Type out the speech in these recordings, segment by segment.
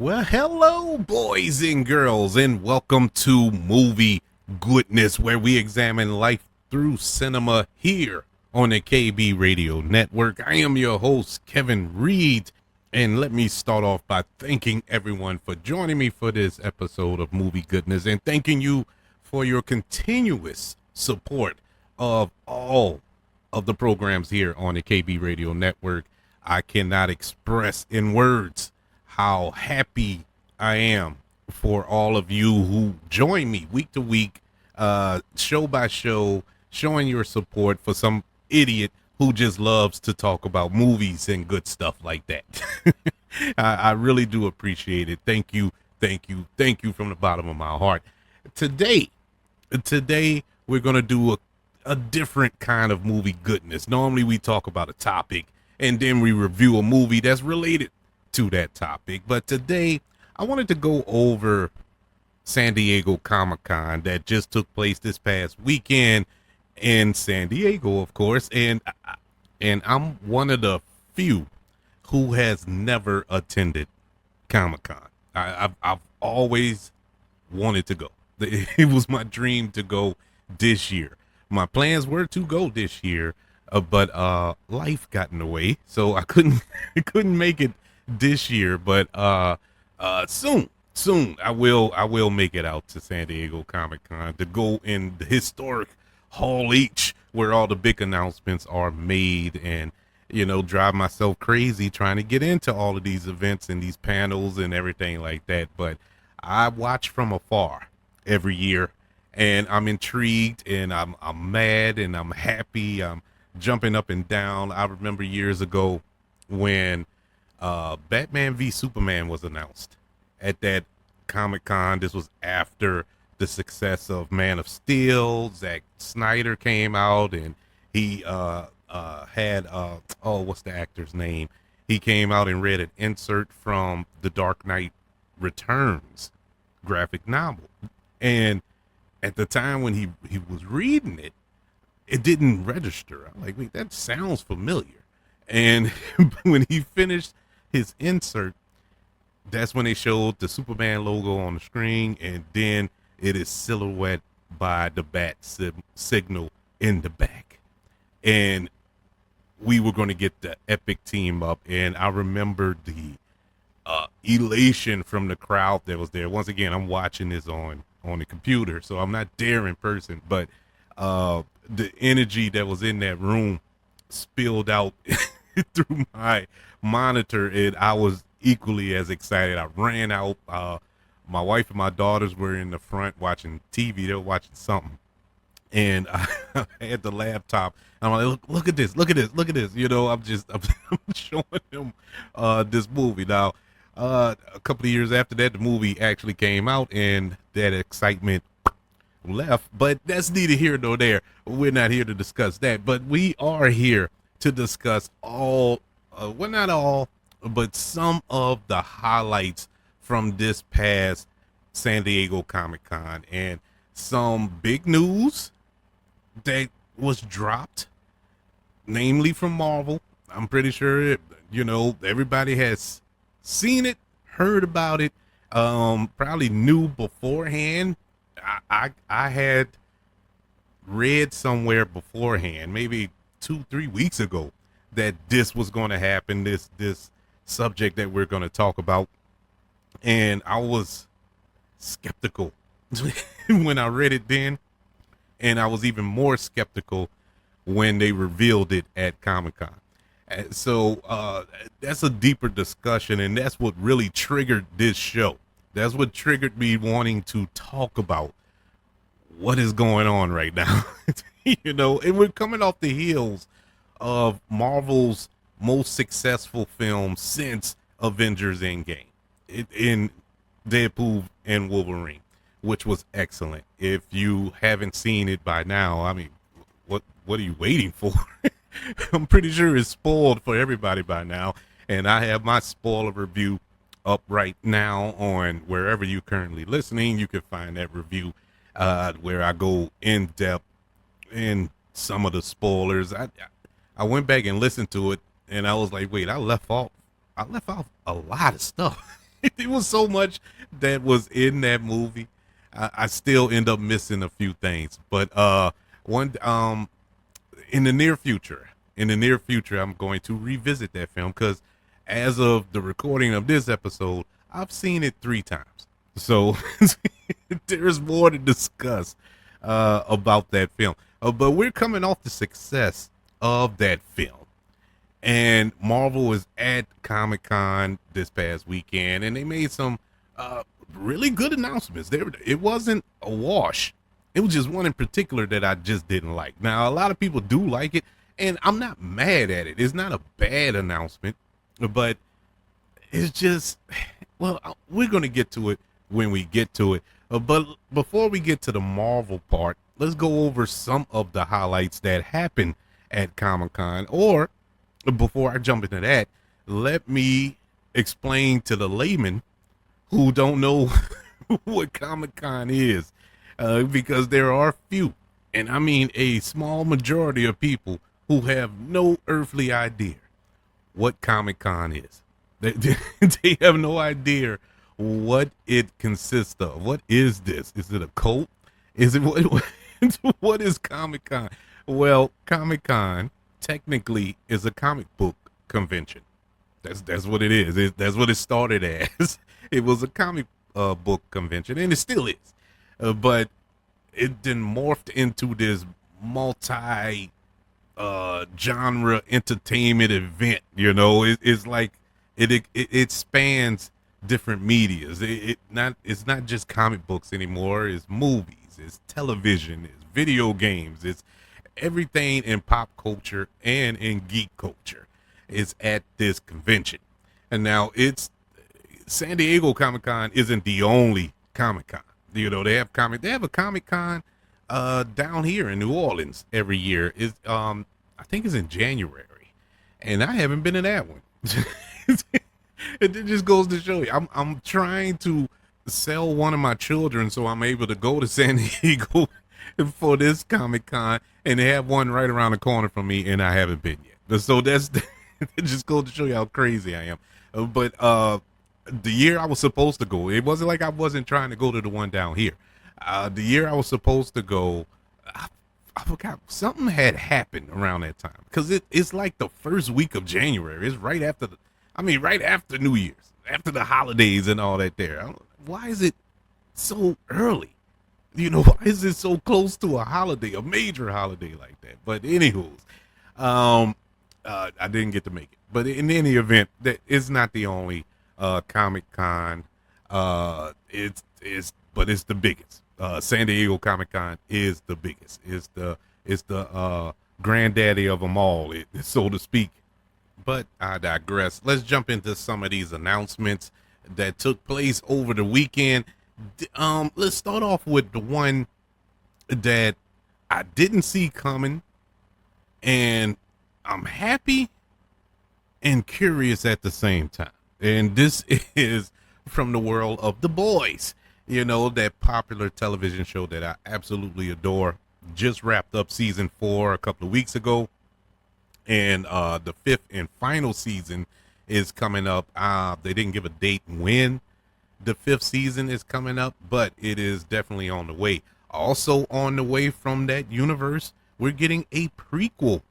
Well, hello, boys and girls, and welcome to Movie Goodness, where we examine life through cinema here on the KB Radio Network. I am your host, Kevin Reed, and let me start off by thanking everyone for joining me for this episode of Movie Goodness, and thanking you for your continuous support of all of the programs here on the KB Radio Network. I cannot express in words how happy I am for all of you who join me week to week, show by show, showing your support for some idiot who just loves to talk about movies and good stuff like that. I really do appreciate it. Thank you, thank you, thank you from the bottom of my heart. Today we're gonna do a different kind of movie goodness. Normally we talk about a topic and then we review a movie that's related to that topic. But today I wanted to go over San Diego Comic-Con that just took place this past weekend in San Diego, of course, and I'm one of the few who has never attended Comic-Con. I've always wanted to go. It was my dream to go this year. My plans were to go this year, but life got in the way, so I couldn't make it this year. But soon I will make it out to San Diego Comic-Con to go in the historic Hall H where all the big announcements are made, and drive myself crazy trying to get into all of these events and these panels and everything like that. But I watch from afar every year, and I'm intrigued, and I'm mad, and I'm happy. I'm jumping up and down. I remember years ago when Batman v Superman was announced at that Comic-Con. This was after the success of Man of Steel. Zack Snyder came out, and he had what's the actor's name? He came out and read an insert from The Dark Knight Returns graphic novel. And at the time when he was reading it, it didn't register. I'm like, wait, that sounds familiar. And when he finished his insert, that's when they showed the Superman logo on the screen, and then it is silhouette by the bat signal in the back. And we were going to get the epic team up, and I remember the elation from the crowd that was there. Once again, I'm watching this on the computer, so I'm not there in person, but the energy that was in that room spilled out through my monitor, and I was equally as excited. I ran out. My wife and my daughters were in the front watching TV. They were watching something, and I had the laptop. I'm like, look at this, look at this, look at this. I'm showing them this movie. Now, a couple of years after that, the movie actually came out, and that excitement left. But that's neither here nor there. We're not here to discuss that, but we are here to discuss not all, but some of the highlights from this past San Diego Comic-Con, and some big news that was dropped, namely from Marvel. I'm pretty sure everybody has seen it, heard about it, probably knew beforehand. I had read somewhere beforehand, maybe 2-3 weeks ago, that this was going to happen, this subject that we're going to talk about, and I was skeptical when I read it then, and I was even more skeptical when they revealed it at Comic-Con. So that's a deeper discussion, and that's what really triggered this show. That's what triggered me wanting to talk about what is going on right now. And we're coming off the heels of Marvel's most successful film since Avengers Endgame, in Deadpool and Wolverine, which was excellent. If you haven't seen it by now, I mean, what are you waiting for? I'm pretty sure it's spoiled for everybody by now, and I have my spoiler review up right now on wherever you're currently listening. You can find that review where I go in depth in some of the spoilers. I went back and listened to it, and I was like, wait, I left off a lot of stuff. It was so much that was in that movie. I still end up missing a few things, but one in the near future, I'm going to revisit that film because as of the recording of this episode, I've seen it 3 times. So there's more to discuss about that film. But we're coming off the success of that film. And Marvel was at Comic-Con this past weekend, and they made some really good announcements. It wasn't a wash. It was just one in particular that I just didn't like. Now, a lot of people do like it, and I'm not mad at it. It's not a bad announcement, but it's just, well, we're going to get to it when we get to it. But before we get to the Marvel part, let's go over some of the highlights that happened at Comic-Con. Or before I jump into that, let me explain to the layman who don't know what Comic-Con is, because there are few, and I mean a small majority of people who have no earthly idea what Comic-Con is. They have no idea what it consists of. What is this? Is it a cult? Is it what is Comic-Con? Well, Comic-Con technically is a comic book convention. That's what it is. That's what it started as. It was a comic book convention, and it still is. But it then morphed into this multi genre entertainment event. You know, it's like it spans different medias. It's not just comic books anymore. It's movies, it's television, it's video games, it's everything in pop culture and in geek culture is at this convention. And now it's San Diego Comic-Con isn't the only Comic-Con. You know, they have a Comic-Con down here in New Orleans every year. Is I think it's in January, and I haven't been to that one. It just goes to show you, I'm trying to sell one of my children so I'm able to go to San Diego for this Comic-Con, and they have one right around the corner from me, and I haven't been yet. So that's it just goes to show you how crazy I am. But the year I was supposed to go, it wasn't like I wasn't trying to go to the one down here. The year I was supposed to go, I forgot something had happened around that time, because it's like the first week of January. It's right after right after New Year's, after the holidays and all that. Why is it so early? You know, why is it so close to a holiday, a major holiday like that? But anywho, I didn't get to make it. But in any event, that is not the only Comic-Con. It's the biggest. San Diego Comic-Con is the biggest. It's the granddaddy of them all, so to speak. But I digress. Let's jump into some of these announcements that took place over the weekend. Let's start off with the one that I didn't see coming, and I'm happy and curious at the same time. And this is from the world of The Boys. You know, that popular television show that I absolutely adore. Just wrapped up season 4 a couple of weeks ago, and the 5th and final season is coming up. They didn't give a date when the 5th season is coming up, but it is definitely on the way. Also on the way from that universe, we're getting a prequel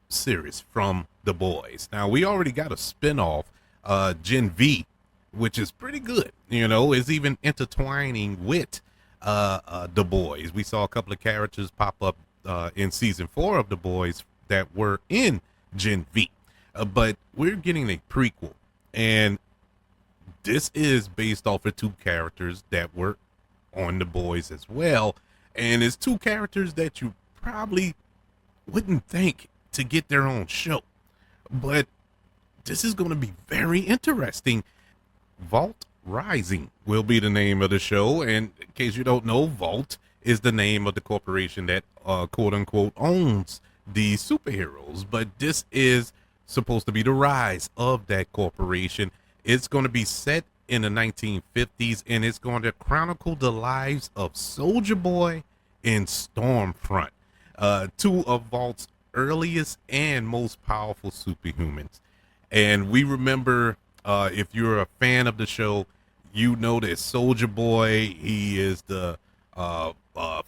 series from The Boys. Now, we already got a spinoff, Gen V, which is pretty good. You know, it's even intertwining with The Boys. We saw a couple of characters pop up in season 4 of The Boys that were in Gen V. But we're getting a prequel, and this is based off of 2 characters that were on The Boys as well. And it's 2 characters that you probably wouldn't think to get their own show. But this is going to be very interesting. Vault Rising will be the name of the show. And in case you don't know, Vault is the name of the corporation that quote unquote owns the superheroes. But this is supposed to be the rise of that corporation. It's going to be set in the 1950s, and it's going to chronicle the lives of Soldier Boy and Stormfront, 2 of Vault's earliest and most powerful superhumans. And we remember If you're a fan of the show, you know that Soldier Boy, he is the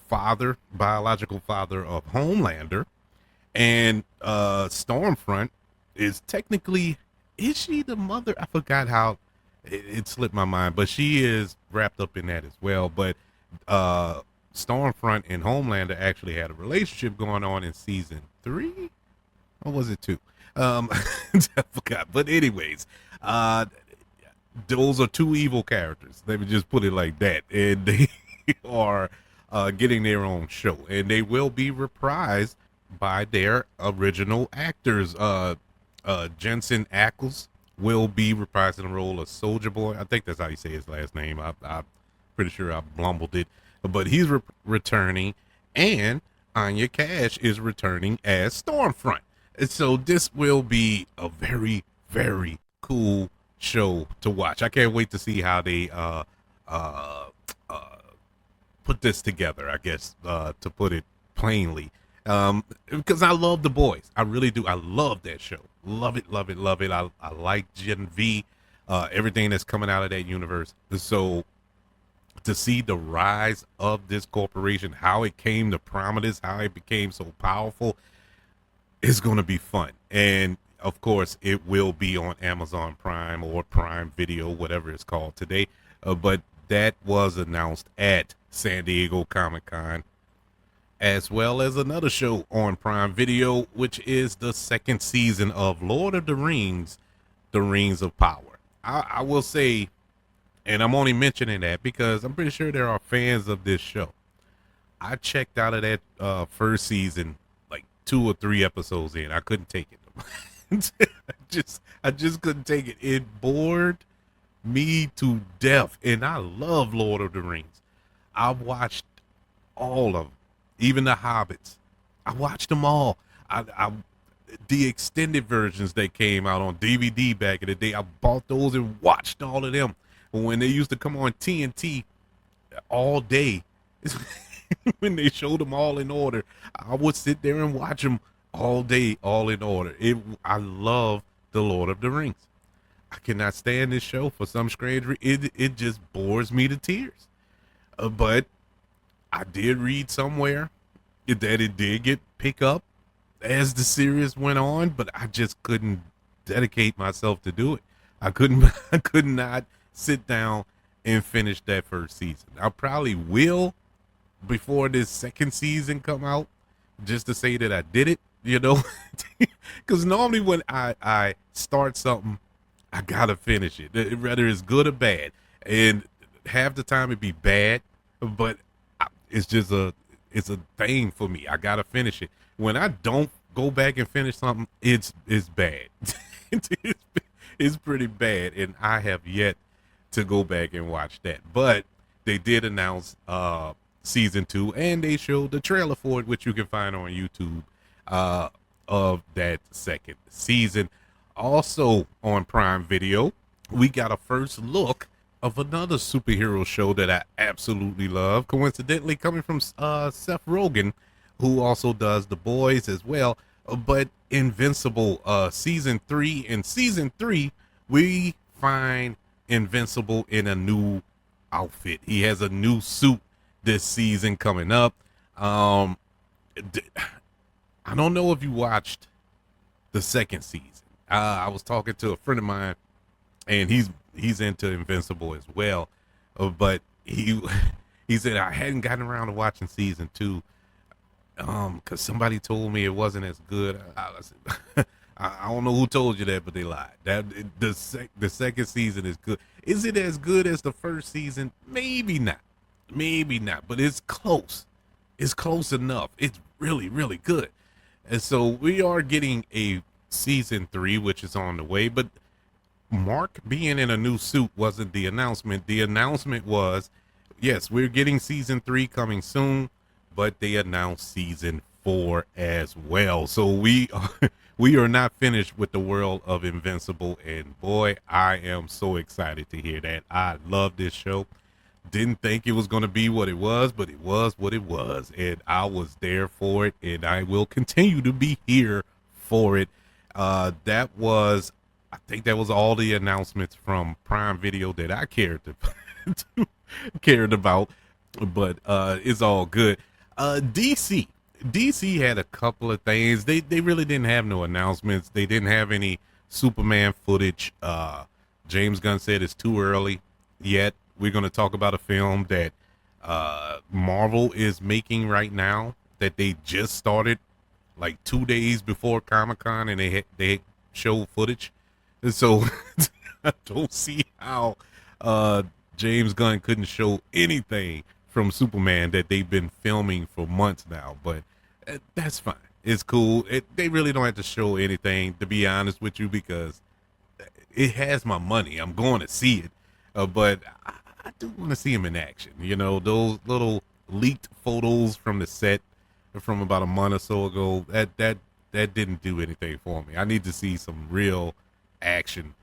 father, biological father of Homelander, and Stormfront is technically, is she the mother? I forgot how it slipped my mind, but she is wrapped up in that as well. But uh, Stormfront and Homelander actually had a relationship going on in season 3, or was it 2? I forgot. But anyways, uh, those are two evil characters. Let me just put it like that, and they are getting their own show, and they will be reprised by their original actors. Jensen Ackles will be reprising the role of Soldier Boy. I think that's how you say his last name. I'm pretty sure I blumbled it, but he's returning, and Anya Cash is returning as Stormfront. And so this will be a very, very cool show to watch. I can't wait to see how they uh, uh, put this together, I guess, to put it plainly. Because I love The Boys. I really do. I love that show. Love it, love it, love it. I like Gen V, everything that's coming out of that universe. So to see the rise of this corporation, how it came to prominence, how it became so powerful, is going to be fun. And of course, it will be on Amazon Prime or Prime Video, whatever it's called today. But that was announced at San Diego Comic-Con, as well as another show on Prime Video, which is the second season of Lord of the Rings, The Rings of Power. I will say, and I'm only mentioning that because I'm pretty sure there are fans of this show. I checked out of that first season like 2 or 3 episodes in. I couldn't take it. I just couldn't take it. It bored me to death, and I love Lord of the Rings. I've watched all of them, even the Hobbits. I watched them all. The extended versions that came out on DVD back in the day, I bought those and watched all of them. When they used to come on TNT all day, when they showed them all in order, I would sit there and watch them all day, all in order. I love the Lord of the Rings. I cannot stand this show for some strange reason. It just bores me to tears. But I did read somewhere that it did get pick up as the series went on, but I just couldn't dedicate myself to do it. I could not sit down and finish that first season. I probably will before this second season come out, just to say that I did it, because normally when I start something, I gotta finish it, whether it's good or bad. And half the time it'd be bad, but it's a thing for me. I gotta finish it. When I don't go back and finish something, it's bad. It's pretty bad, and I have yet to go back and watch that. But they did announce season 2, and they showed the trailer for it, which you can find on YouTube, of that second season. Also on Prime Video, we got a first look of another superhero show that I absolutely love, coincidentally coming from Seth Rogen, who also does The Boys as well. But Invincible, season 3. In season 3, we find Invincible in a new outfit. He has a new suit this season coming up. I don't know if you watched the second season. I was talking to a friend of mine, and he's into Invincible as well. But he said I hadn't gotten around to watching season 2 because somebody told me it wasn't as good. I don't know who told you that, but they lied. The second season is good. Is it as good as the first season? Maybe not, but it's close. It's close enough. It's really, really good. And so we are getting a season 3, which is on the way. But Mark being in a new suit wasn't the announcement. The announcement was, yes, we're getting season 3 coming soon, but they announced season 4 as well. So we are not finished with the world of Invincible, and boy, I am so excited to hear that. I love this show. Didn't think it was going to be what it was, but it was what it was, and I was there for it, and I will continue to be here for it. That was I think that was all the announcements from Prime Video that I cared to, cared about, but it's all good. DC had a couple of things. They really didn't have no announcements. They didn't have any Superman footage. James Gunn said it's too early yet. We're going to talk about a film that Marvel is making right now that they just started like 2 days before Comic-Con, and they show footage. And so I don't see how James Gunn couldn't show anything from Superman that they've been filming for months now. But that's fine. It's cool. They really don't have to show anything, to be honest with you, because it has my money. I'm going to see it. But I do want to see him in action. You know, those little leaked photos from the set from about a month or so ago, that didn't do anything for me. I need to see some real action.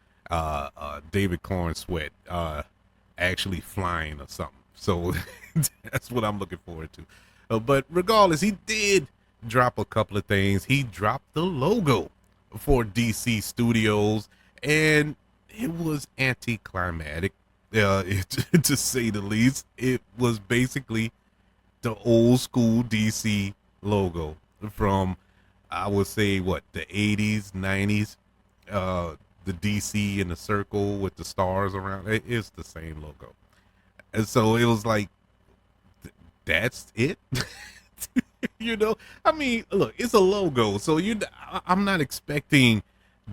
David Corn Sweat actually flying or something. So that's what I'm looking forward to. But regardless, he did drop a couple of things. He dropped the logo for DC Studios, and it was anticlimactic, to say the least. It was basically the old school DC logo from, I would say, what, the 80s, 90s, the DC in the circle with the stars around. It's the same logo. And so it was like, that's it. You know, I mean, look, it's a logo, so I'm not expecting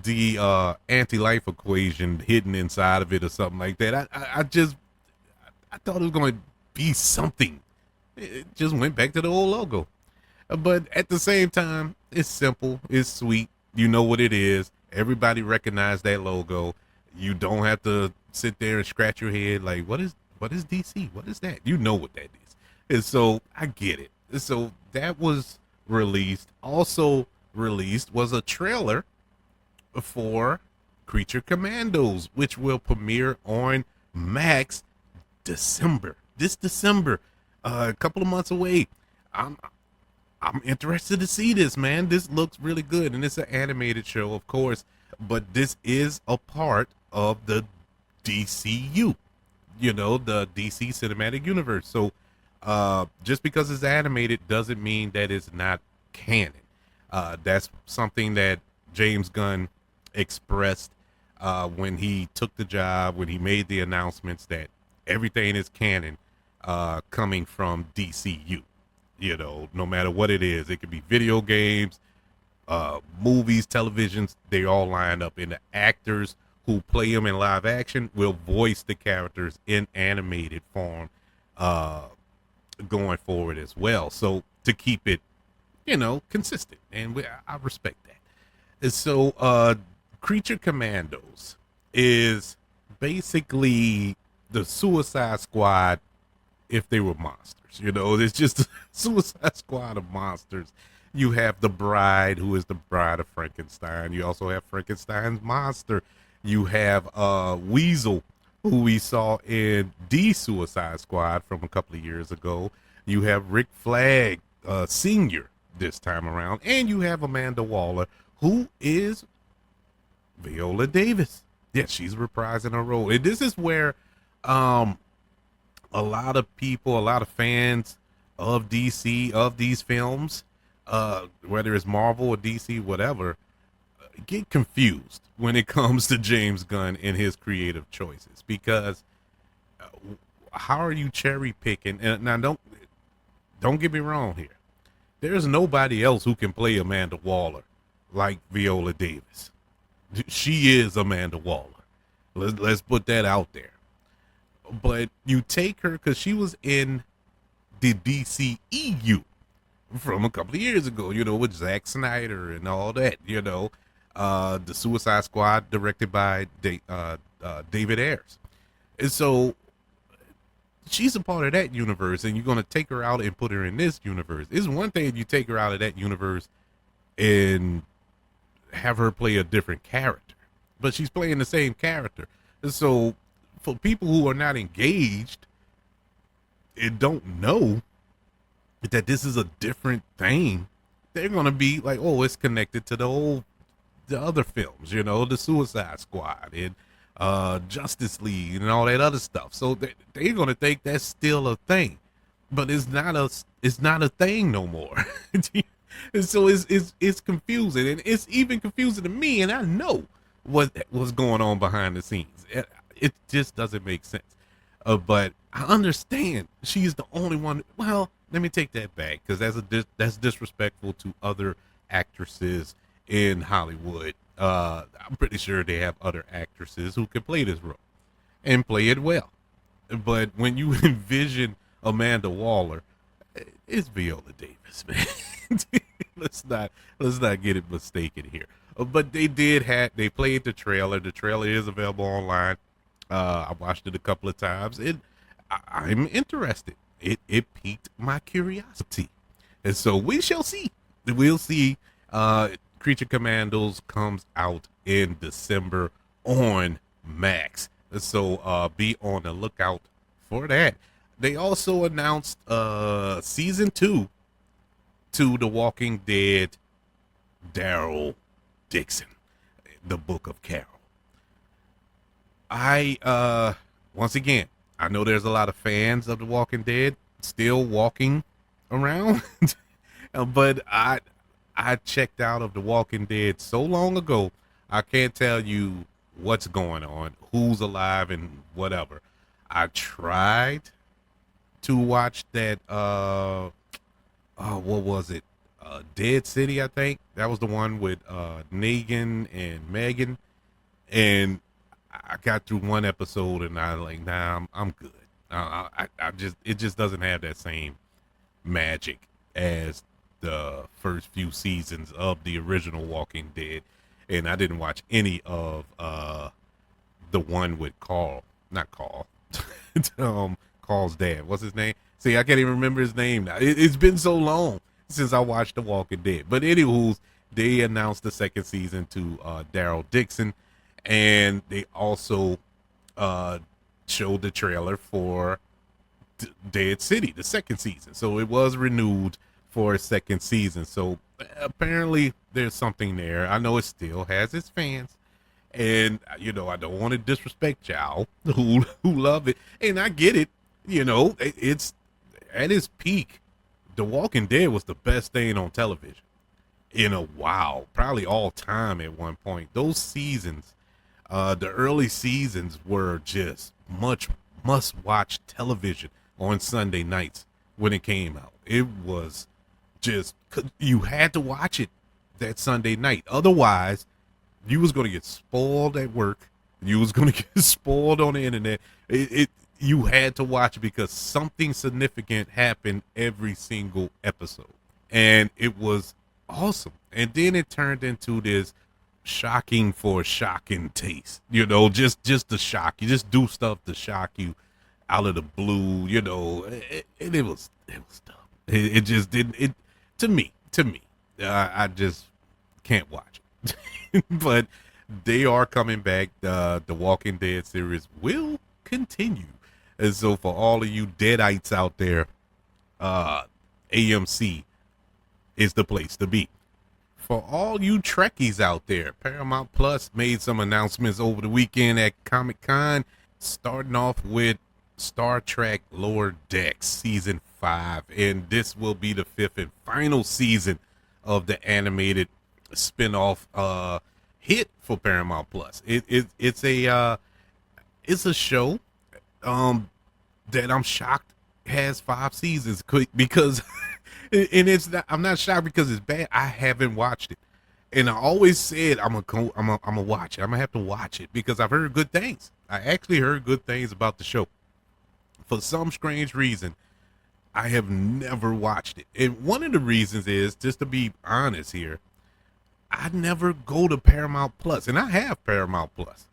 the anti-life equation hidden inside of it or something like that. I thought it was going to be something. It just went back to the old logo. But at the same time, it's simple, it's sweet. You know what it is. Everybody recognized that logo. You don't have to sit there and scratch your head like, what is DC? What is that? You know what that is. And so I get it. So that was released. Also released was a trailer for Creature Commandos, which will premiere on Max this December, a couple of months away. I'm interested to see this, man. This looks really good, and it's an animated show, of course, but this is a part of the DCU, you know, the DC Cinematic Universe. So just because it's animated doesn't mean that it's not canon. That's something that James Gunn expressed when he took the job, when he made the announcements that everything is canon coming from DCU. You know, no matter what it is, it could be video games, movies, televisions, they all line up. And the actors who play them in live action will voice the characters in animated form going forward as well. So to keep it, you know, consistent. And I respect that. And so Creature Commandos is basically the Suicide Squad if they were monsters. You know, it's just a Suicide Squad of monsters. You have the Bride, who is the bride of Frankenstein. You also have Frankenstein's monster. You have Weasel, who we saw in the Suicide Squad from a couple of years ago. You have Rick Flag Sr. this time around. And you have Amanda Waller, who is Viola Davis. Yes, she's reprising her role. And this is where a lot of people, a lot of fans of DC, of these films, whether it's Marvel or DC, whatever, get confused when it comes to James Gunn and his creative choices. Because how are you cherry picking? And now, don't get me wrong here. There's nobody else who can play Amanda Waller like Viola Davis. She is Amanda Waller. Let's put that out there. But you take her because she was in the DCEU from a couple of years ago, you know, with Zack Snyder and all that, you know, the Suicide Squad directed by David Ayers. And so she's a part of that universe, and you're going to take her out and put her in this universe. It's one thing if you take her out of that universe and have her play a different character, but she's playing the same character. And so for people who are not engaged and don't know that this is a different thing, they're going to be like, oh, it's connected to the old the other films, the Suicide Squad and Justice League and all that other stuff. So they're gonna think that's still a thing, but it's not a thing no more. And so it's confusing, and it's even confusing to me. And I know what's going on behind the scenes. It just doesn't make sense. But I understand she's the only one. Well, let me take that back, because that's disrespectful to other actresses in Hollywood. I'm pretty sure they have other actresses who can play this role and play it well. But when you envision Amanda Waller, it's Viola Davis, man. let's not get it mistaken here. But they played the trailer. The trailer is available online. I watched it a couple of times, and I'm interested. It piqued my curiosity, and so we shall see. We'll see. Creature Commandos comes out in December on Max, so be on the lookout for that. They also announced season 2 to The Walking Dead. Daryl Dixon, the Book of Carol. Once again, I know there's a lot of fans of The Walking Dead still walking around, but I checked out of The Walking Dead so long ago, I can't tell you what's going on, who's alive, and whatever. I tried to watch that, what was it? Dead City, I think. That was the one with Negan and Megan. And I got through one episode, and I was like, nah, I'm good. It just doesn't have that same magic as the first few seasons of the original Walking Dead. And I didn't watch any of the one with Carl, not Carl, Carl's dad. What's his name? See, I can't even remember his name now. It's been so long since I watched The Walking Dead. But anywho, they announced the second season to Daryl Dixon, and they also showed the trailer for Dead City, the second season. So it was renewed for a second season. So apparently there's something there. I know it still has its fans, and I don't want to disrespect y'all who love it, and I get it. It's at its peak. The Walking Dead was the best thing on television in a while, probably all time at one point. Those seasons, the early seasons, were just much must-watch television on Sunday nights when it came out. It was just, you had to watch it that Sunday night. Otherwise, you was going to get spoiled at work. You was going to get spoiled on the internet. You had to watch it because something significant happened every single episode. And it was awesome. And then it turned into this shocking for shocking taste. Just the shock. You just do stuff to shock you out of the blue, and it was dumb. It just didn't, to me, I just can't watch it. But they are coming back. The Walking Dead series will continue. And so for all of you Deadites out there, AMC is the place to be. For all you Trekkies out there, Paramount Plus made some announcements over the weekend at Comic-Con, starting off with Star Trek Lower Decks Season 5. And this will be the 5th and final season of the animated spin-off hit for Paramount Plus. It's a show that I'm shocked has 5 seasons, because and I'm not shocked because it's bad. I haven't watched it, and I always said I'm gonna watch it. I'm gonna have to watch it because I've heard good things. I actually heard good things about the show. For some strange reason, I have never watched it, and one of the reasons is, just to be honest here, I never go to Paramount Plus, and I have Paramount Plus.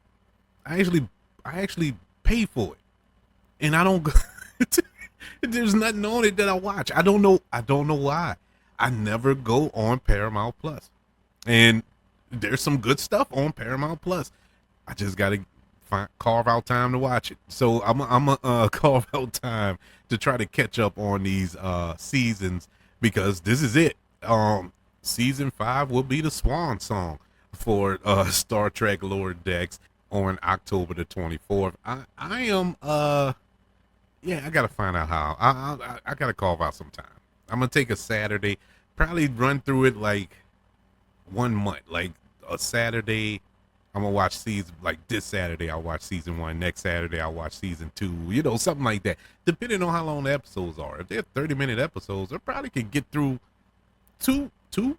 I actually pay for it, and I don't go. There's nothing on it that I watch. I don't know why. I never go on Paramount Plus, and there's some good stuff on Paramount Plus. I just gotta carve out time to watch it. So I'm gonna carve out time to try to catch up on these seasons, because this is it. Season 5 will be the swan song for Star Trek Lower Decks on October the 24th. I am yeah, I gotta find out how. I gotta carve out some time. I'm gonna take a Saturday, probably run through it like 1 month, like a Saturday. I'm gonna watch season like this Saturday. I'll watch season 1. Next Saturday, I'll watch season 2. You know, something like that. Depending on how long the episodes are. If they're 30-minute episodes, I probably can get through two,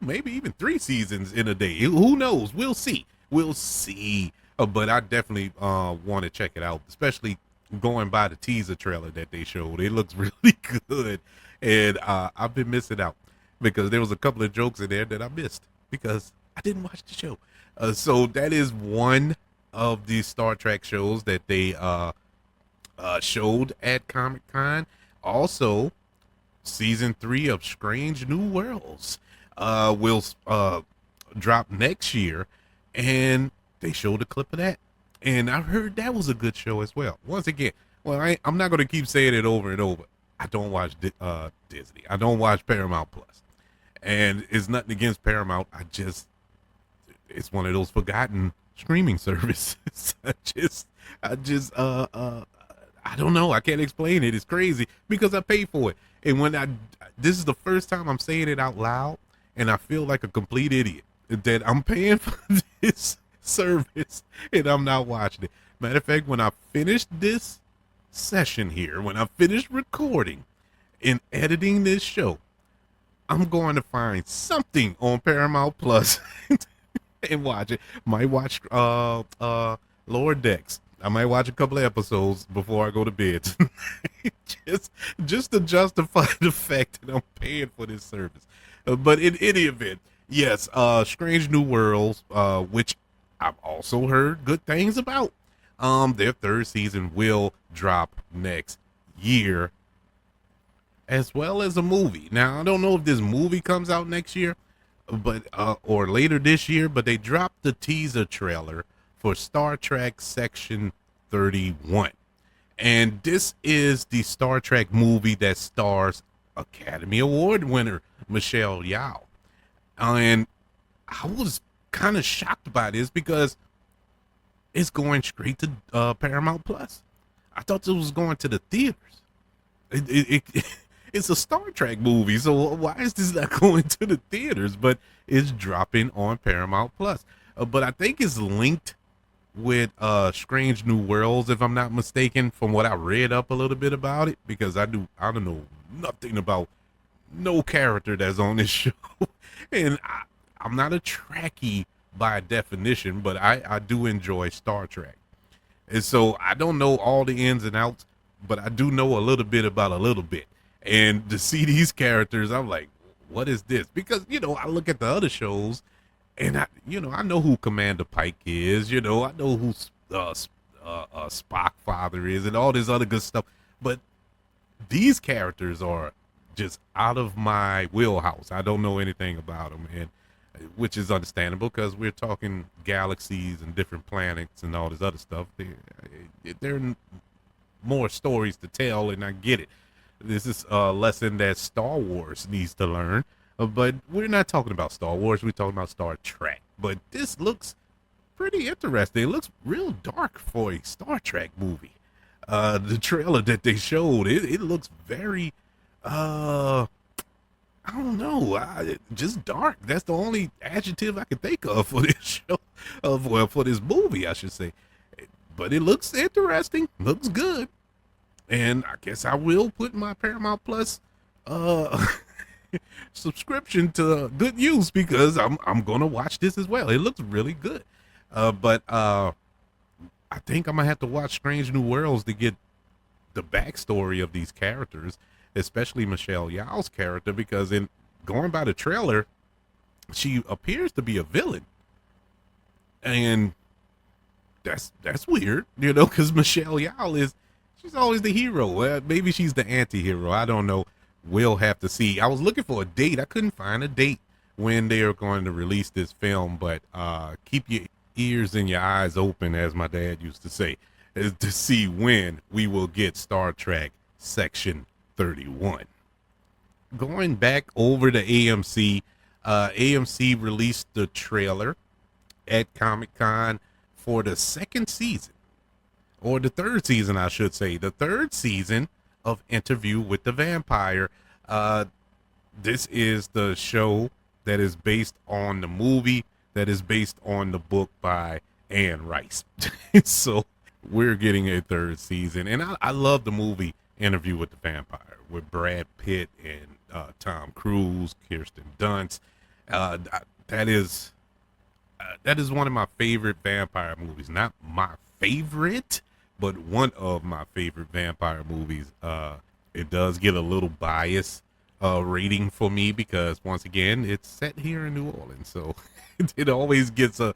maybe even 3 seasons in a day. Who knows? We'll see. We'll see. But I definitely want to check it out, especially going by the teaser trailer that they showed. It looks really good, and I've been missing out because there was a couple of jokes in there that I missed because I didn't watch the show. So that is one of the Star Trek shows that they showed at Comic-Con. Also, season 3 of Strange New Worlds will drop next year, and they showed a clip of that, and I heard that was a good show as well. Once again, well, I'm not going to keep saying it over and over. I don't watch Disney. I don't watch Paramount Plus, and it's nothing against Paramount. It's one of those forgotten streaming services. I don't know. I can't explain it. It's crazy because I pay for it. And this is the first time I'm saying it out loud, and I feel like a complete idiot that I'm paying for this service and I'm not watching it. Matter of fact, when I finish this session here, when I finish recording and editing this show, I'm going to find something on Paramount Plus and watch it. Might watch Lower Decks. I might watch a couple of episodes before I go to bed tonight. just to justify the fact that I'm paying for this service. But in any event, yes, Strange New Worlds, which I've also heard good things about. Their 3rd season will drop next year, as well as a movie. Now, I don't know if this movie comes out next year, but or later this year, but they dropped the teaser trailer for Star Trek Section 31. And this is the Star Trek movie that stars Academy Award winner Michelle Yeoh. And I was kind of shocked by this because it's going straight to Paramount Plus. I thought it was going to the theaters. It's a Star Trek movie, so why is this not going to the theaters? But it's dropping on Paramount Plus. But I think it's linked with Strange New Worlds, if I'm not mistaken, from what I read up a little bit about it, because I don't know nothing about no character that's on this show. And I'm not a Trekkie by definition, but I do enjoy Star Trek. And so I don't know all the ins and outs, but I do know a little bit about a little bit. And to see these characters, I'm like, what is this? Because, I look at the other shows and I know who Commander Pike is, I know who Spock father is and all this other good stuff. But these characters are just out of my wheelhouse. I don't know anything about them, and which is understandable because we're talking galaxies and different planets and all this other stuff. There are more stories to tell, and I get it. This is a lesson that Star Wars needs to learn, but we're not talking about Star Wars. We're talking about Star Trek. But this looks pretty interesting. It looks real dark for a Star Trek movie. The trailer that they showed, it looks very, I don't know, just dark. That's the only adjective I can think of for this show, for this movie, I should say. But it looks interesting, looks good, and I guess I will put my Paramount Plus subscription to good use because I'm gonna watch this as well. It looks really good, but I think I'm gonna have to watch Strange New Worlds to get the backstory of these characters, especially Michelle Yeoh's character, because in going by the trailer, she appears to be a villain, and that's weird, because Michelle Yeoh she's always the hero. Maybe she's the anti-hero. I don't know. We'll have to see. I was looking for a date. I couldn't find a date when they are going to release this film, but keep your ears and your eyes open, as my dad used to say, to see when we will get Star Trek Section 31. Going back over to AMC, AMC released the trailer at Comic-Con for the second season, or the third season, I should say, the third season of Interview with the Vampire. This is the show that is based on the movie that is based on the book by Anne Rice. So we're getting a third season, and I love the movie Interview with the Vampire with Brad Pitt and Tom Cruise, Kirsten Dunst. Uh, that is one of my favorite vampire movies. Not my favorite, but one of my favorite vampire movies. It does get a little bias rating for me because once again it's set here in New Orleans, so it always gets a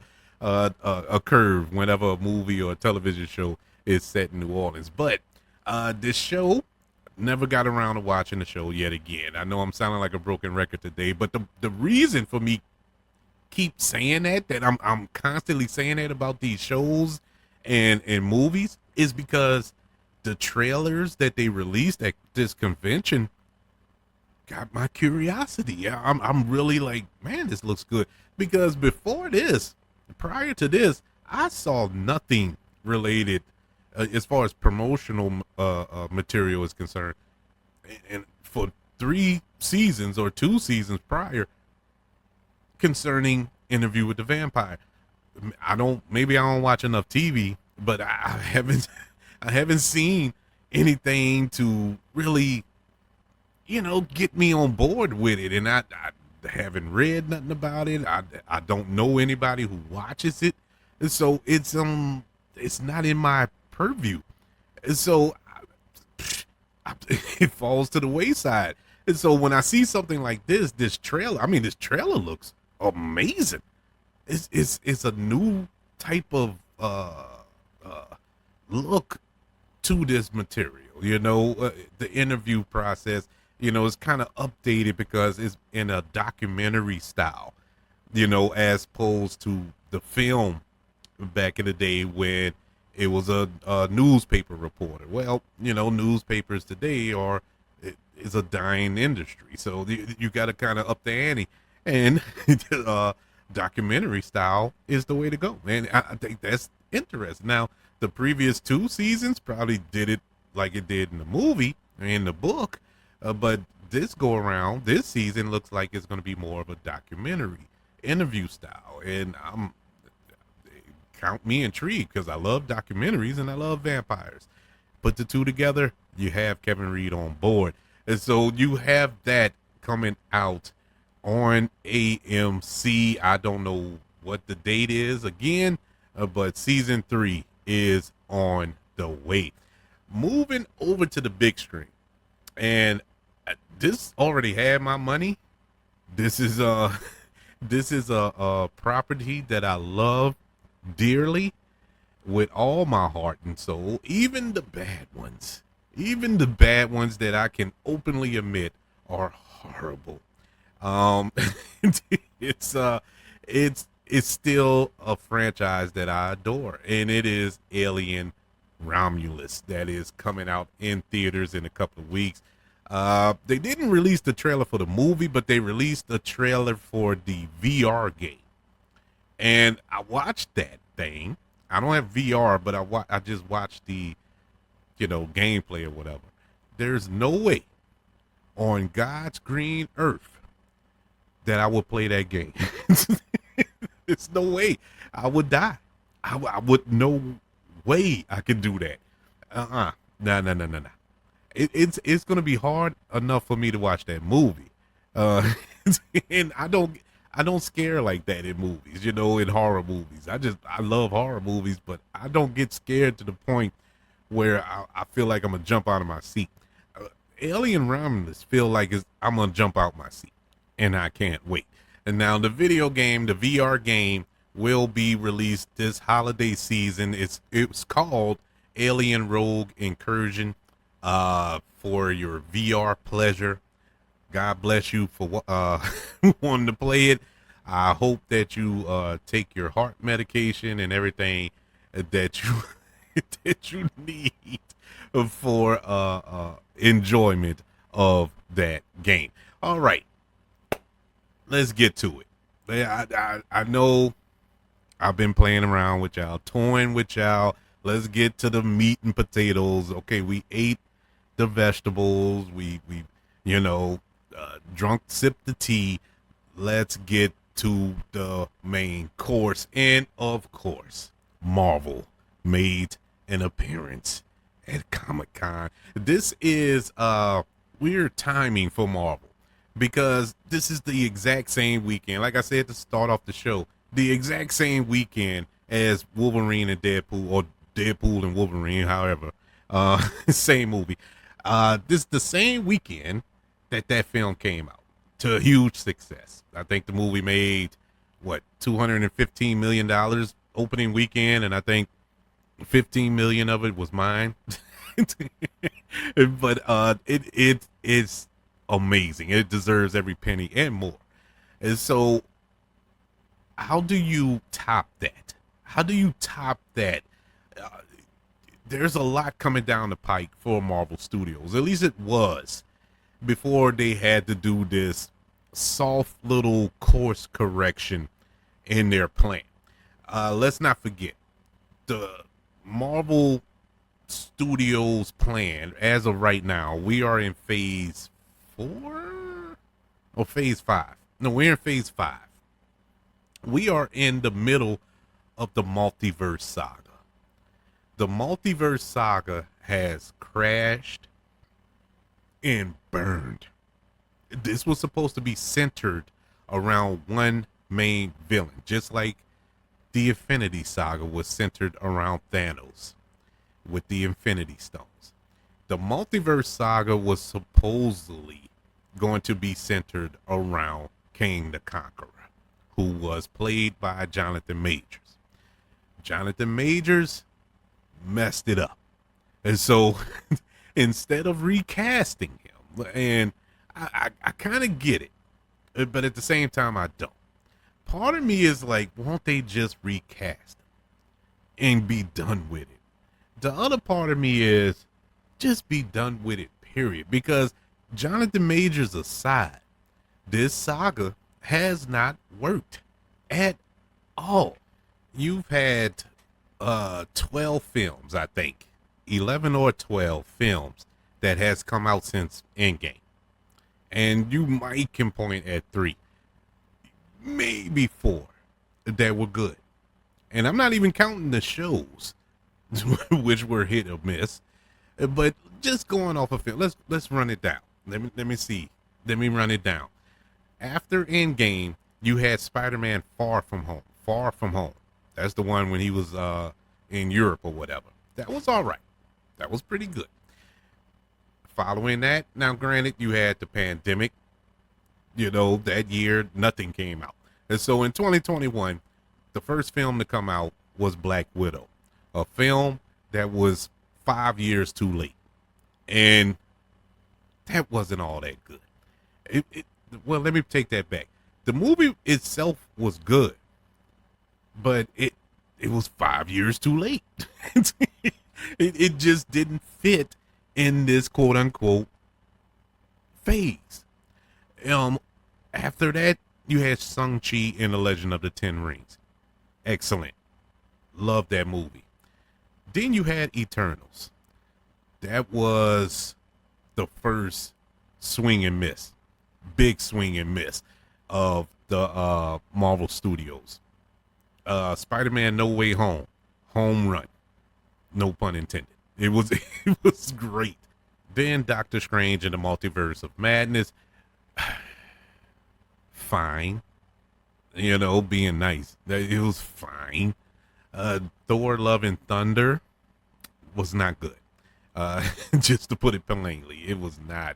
curve whenever a movie or a television show is set in New Orleans. But this show, never got around to watching the show yet again. I know I'm sounding like a broken record today, but the reason for me keep saying that I'm constantly saying that about these shows and movies is because the trailers that they released at this convention got my curiosity. I'm really like, man, this looks good. Because before this, prior to this, I saw nothing related as far as promotional material is concerned. And for 3 seasons or 2 seasons prior concerning Interview with the Vampire. Maybe I don't watch enough TV, but I haven't seen anything to really, get me on board with it. And I haven't read nothing about it. I don't know anybody who watches it. And so it's not in my purview. And so it falls to the wayside. And so when I see something like this trailer looks amazing. It's a new type of look to this material. The interview process, is kind of updated because it's in a documentary style, as opposed to the film back in the day when it was a newspaper reporter. Well, newspapers today is a dying industry, so you got to kind of up the ante, and documentary style is the way to go, man. I think that's interesting. Now, the previous 2 seasons probably did it like it did in the movie, in the book, but this season looks like it's going to be more of a documentary interview style, and count me intrigued because I love documentaries and I love vampires. Put the two together, you have Kevin Reed on board. And so you have that coming out on AMC. I don't know what the date is again, but season 3 is on the way. Moving over to the big screen. And this already had my money. This is a property that I love dearly with all my heart and soul, even the bad ones that I can openly admit are horrible. It's still a franchise that I adore, and it is Alien Romulus, that is coming out in theaters in a couple of weeks. They didn't release the trailer for the movie, but they released the trailer for the VR game. And I watched that thing. I don't have VR, but I just watched the, gameplay or whatever. There's no way on God's green earth that I would play that game. There's no way. I would die. I would, no way I could do that. No. It's going to be hard enough for me to watch that movie. And I don't scare like that in movies, in horror movies. I love horror movies, but I don't get scared to the point where I feel like I'm going to jump out of my seat. Alien Romulus feel like I'm going to jump out my seat, and I can't wait. And now the video game, the VR game, will be released this holiday season. It's called Alien Rogue Incursion, for your VR pleasure. God bless you for wanting to play it. I hope that you take your heart medication and everything that you that you need for enjoyment of that game. All right, let's get to it. I know I've been playing around with y'all, toying with y'all. Let's get to the meat and potatoes. Okay, we ate the vegetables. We you know, drunk, sipped the tea. Let's get to the main course. And of course, Marvel made an appearance at Comic-Con. This is weird timing for Marvel because this is the exact same weekend. Like I said to start off the show, the exact same weekend as Wolverine and Deadpool, or Deadpool and Wolverine, however, same movie. This is the same weekend that film came out to a huge success. I think the movie made what $215 million opening weekend, and I think 15 million of it was mine. But it's amazing. It deserves every penny and more. And so, how do you top that? How do you top that? Uh, there's a lot coming down the pike for Marvel Studios. At least it was before they had to do this soft little course correction in their plan. Let's not forget the Marvel Studios plan as of right now. We are in phase 4 or phase 5. No, we're in phase 5. We are in the middle of the multiverse saga. The multiverse saga has crashed and burned. This was supposed to be centered around one main villain, just like the Infinity Saga was centered around Thanos with the Infinity Stones. The Multiverse Saga was supposedly going to be centered around King the Conqueror, who was played by Jonathan Majors. Jonathan Majors messed it up. And so instead of recasting him, and I kind of get it, but at the same time, I don't. Part of me is like, won't they just recast him and be done with it? The other part of me is just be done with it, period. Because Jonathan Majors aside, this saga has not worked at all. You've had 12 films, I think, 11 or 12 films that has come out since Endgame. And you might can point at 3, maybe 4 that were good. And I'm not even counting the shows, which were hit or miss. But just going off of film, let's run it down. Let me see. Let me run it down. After Endgame, you had Spider-Man Far From Home. Far From Home. That's the one when he was in Europe or whatever. That was all right. That was pretty good. Following that, now granted, you had the pandemic. You know, that year, nothing came out. And so in 2021, the first film to come out was Black Widow, a film that was 5 years too late. And that wasn't all that good. Well, let me take that back. The movie itself was good, but it was 5 years too late. It just didn't fit in this quote unquote phase. After that, you had Shang-Chi and the Legend of the Ten Rings. Excellent. Love that movie. Then you had Eternals. That was the first swing and miss, big swing and miss of the Marvel Studios. Spider-Man No Way Home, home run. No pun intended. It was great. Then Doctor Strange and the Multiverse of Madness. Fine. You know, being nice. It was fine. Thor Love and Thunder was not good. Just to put it plainly, it was not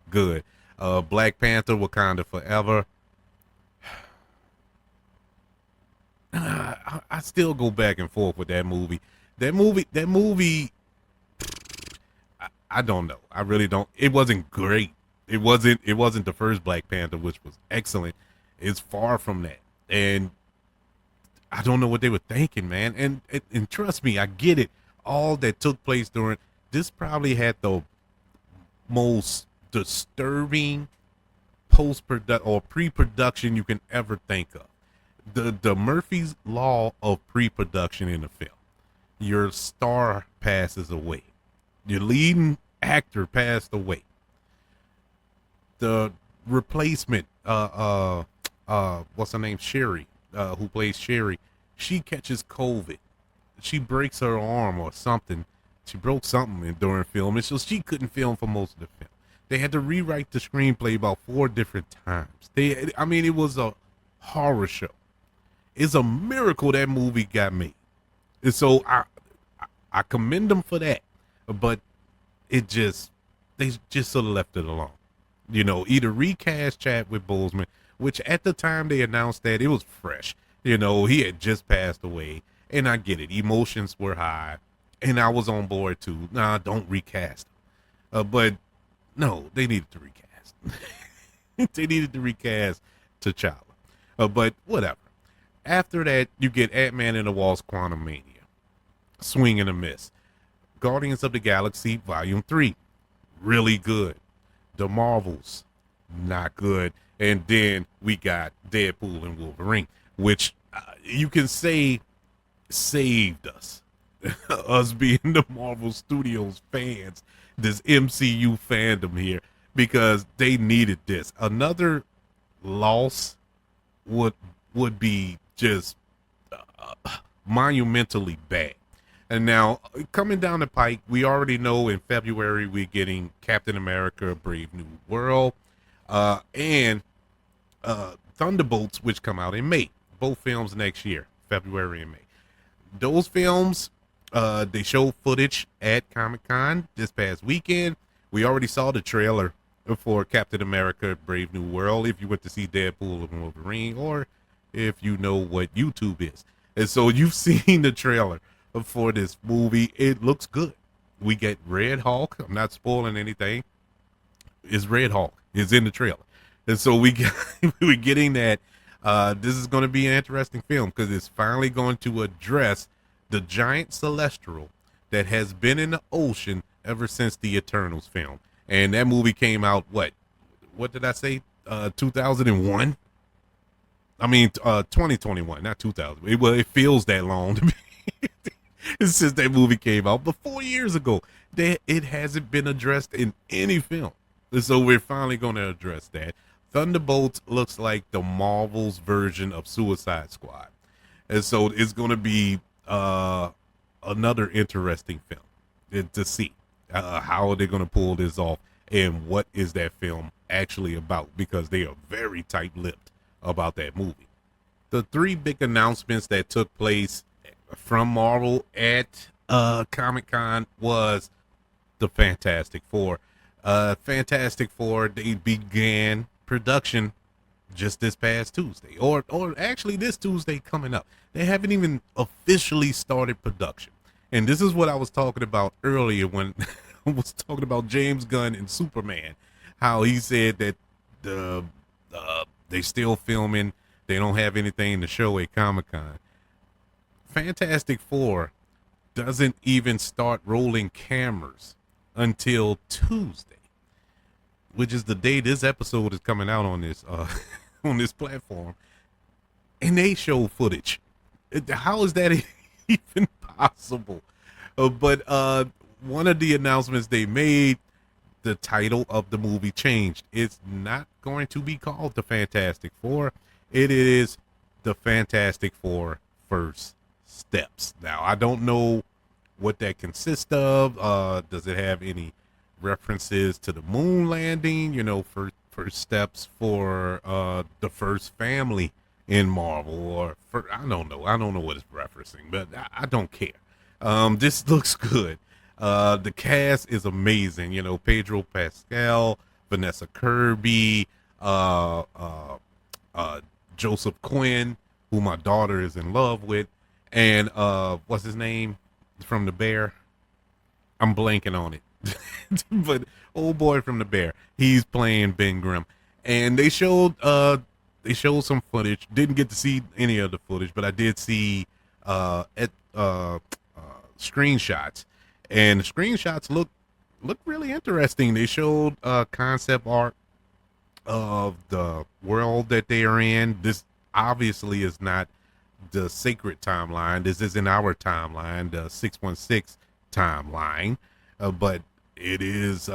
good. Black Panther, Wakanda Forever. I still go back and forth with that movie. That movie, I don't know. I really don't. It wasn't great. It wasn't the first Black Panther, which was excellent. It's far from that. And I don't know what they were thinking, man. And trust me, I get it. All that took place during this probably had the most disturbing post-production or pre-production you can ever think of. The Murphy's law of pre-production in the film. Your star passes away. Your leading actor passed away. The replacement, what's her name, Sherry, who plays Sherry, she catches COVID. She breaks her arm or something. She broke something during film, and so she couldn't film for most of the film. They had to rewrite the screenplay about 4 different times. It was a horror show. It's a miracle that movie got made. And so I commend them for that. But they just sort of left it alone. Either recast Chadwick Boseman, which at the time they announced that, it was fresh. He had just passed away. And I get it. Emotions were high. And I was on board too. Nah, don't recast. But no, they needed to recast. They needed to recast T'Challa. But whatever. After that, you get Ant-Man and the Wasp: Quantumania. Swing and a miss. Guardians of the Galaxy Volume 3. Really good. The Marvels. Not good. And then we got Deadpool and Wolverine, which you can say saved us. Us being the Marvel Studios fans, this MCU fandom here, because they needed this. Another loss would be just monumentally bad. And now, coming down the pike, we already know in February we're getting Captain America: Brave New World, and Thunderbolts, which come out in May. Both films next year, February and May. Those films, they showed footage at Comic-Con this past weekend. We already saw the trailer for Captain America: Brave New World, if you went to see Deadpool and Wolverine, or if you know what YouTube is. And so you've seen the trailer for this movie. It looks good. We get Red Hulk. I'm not spoiling anything. It's Red Hulk. It's in the trailer. And so we're getting that. This is going to be an interesting film because it's finally going to address the giant celestial that has been in the ocean ever since the Eternals film. And that movie came out, what did I say? 2001? 2021, not 2000. It feels that long to me. Since that movie came out, but 4 years ago, it hasn't been addressed in any film. And so we're finally going to address that. Thunderbolts looks like the Marvel's version of Suicide Squad. And so it's going to be another interesting film to see how are they going to pull this off and what is that film actually about, because they are very tight-lipped about that movie. The 3 big announcements that took place from Marvel at Comic-Con was the Fantastic Four. Fantastic Four, they began production just this past Tuesday, or actually this Tuesday coming up. They haven't even officially started production. And this is what I was talking about earlier when I was talking about James Gunn and Superman, how he said that they still filming, they don't have anything to show at Comic-Con. Fantastic Four doesn't even start rolling cameras until Tuesday, which is the day this episode is coming out on this on this platform, and they show footage. How is that even possible? But one of the announcements they made, the title of the movie changed. It's not going to be called the Fantastic Four. It is the Fantastic Four First Steps. Now, I don't know what that consists of. Does it have any references to the moon landing? First steps for the first family in Marvel, or I don't know. I don't know what it's referencing, but I don't care. This looks good. The cast is amazing. Pedro Pascal, Vanessa Kirby, Joseph Quinn, who my daughter is in love with, and what's his name from The Bear? I'm blanking on it. But old boy from The Bear, he's playing Ben Grimm. And they showed some footage. Didn't get to see any of the footage, but I did see screenshots. And the screenshots look really interesting. They showed concept art of the world that they are in. This, obviously is not the sacred timeline. This isn't our timeline, the 616 timeline, but it is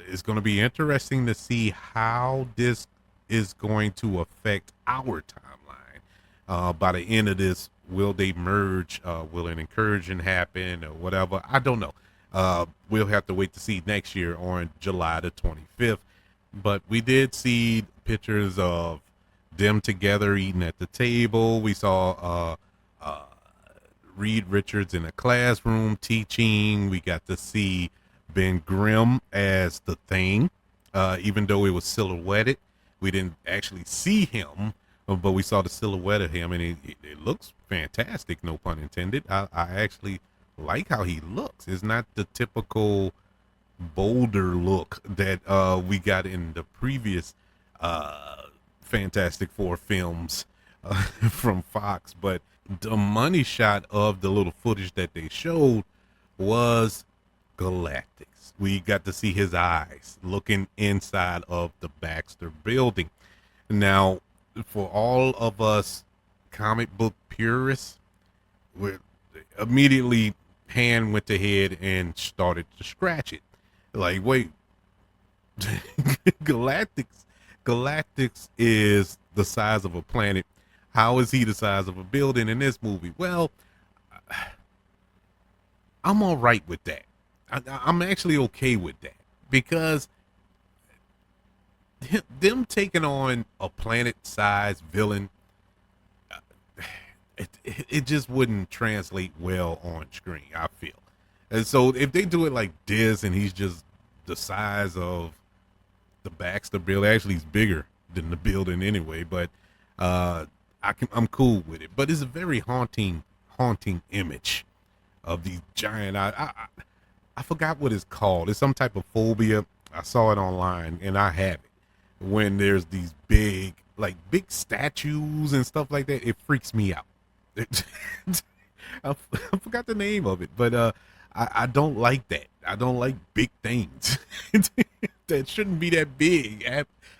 it's going to be interesting to see how this is going to affect our timeline. By the end of this, will they merge? Will an incursion happen or whatever? I don't know. We'll have to wait to see next year on July the 25th. But we did see pictures of them together eating at the table. We saw Reed Richards in a classroom teaching. We got to see Ben Grimm as the Thing, even though it was silhouetted. We didn't actually see him, but we saw the silhouette of him, and it looks fantastic, no pun intended. I actually like how he looks. It's not the typical bolder look that we got in the previous Fantastic Four films from Fox, but the money shot of the little footage that they showed was Galactic's. We got to see his eyes looking inside of the Baxter building. Now, for all of us comic book purists, we immediately hand went to head and started to scratch it. Like, wait, Galactic's is the size of a planet. How is he the size of a building in this movie? Well, I'm all right with that. I'm actually okay with that because them taking on a planet-sized villain, it just wouldn't translate well on screen, I feel. And so if they do it like this and he's just the size of the Baxter building, actually he's bigger than the building anyway, but I'm cool with it. But it's a very haunting image of these giant I forgot what it's called. It's some type of phobia. I saw it online and I have it. When there's these big statues and stuff like that, it freaks me out. I forgot the name of it, but I don't like that. I don't like big things that shouldn't be that big.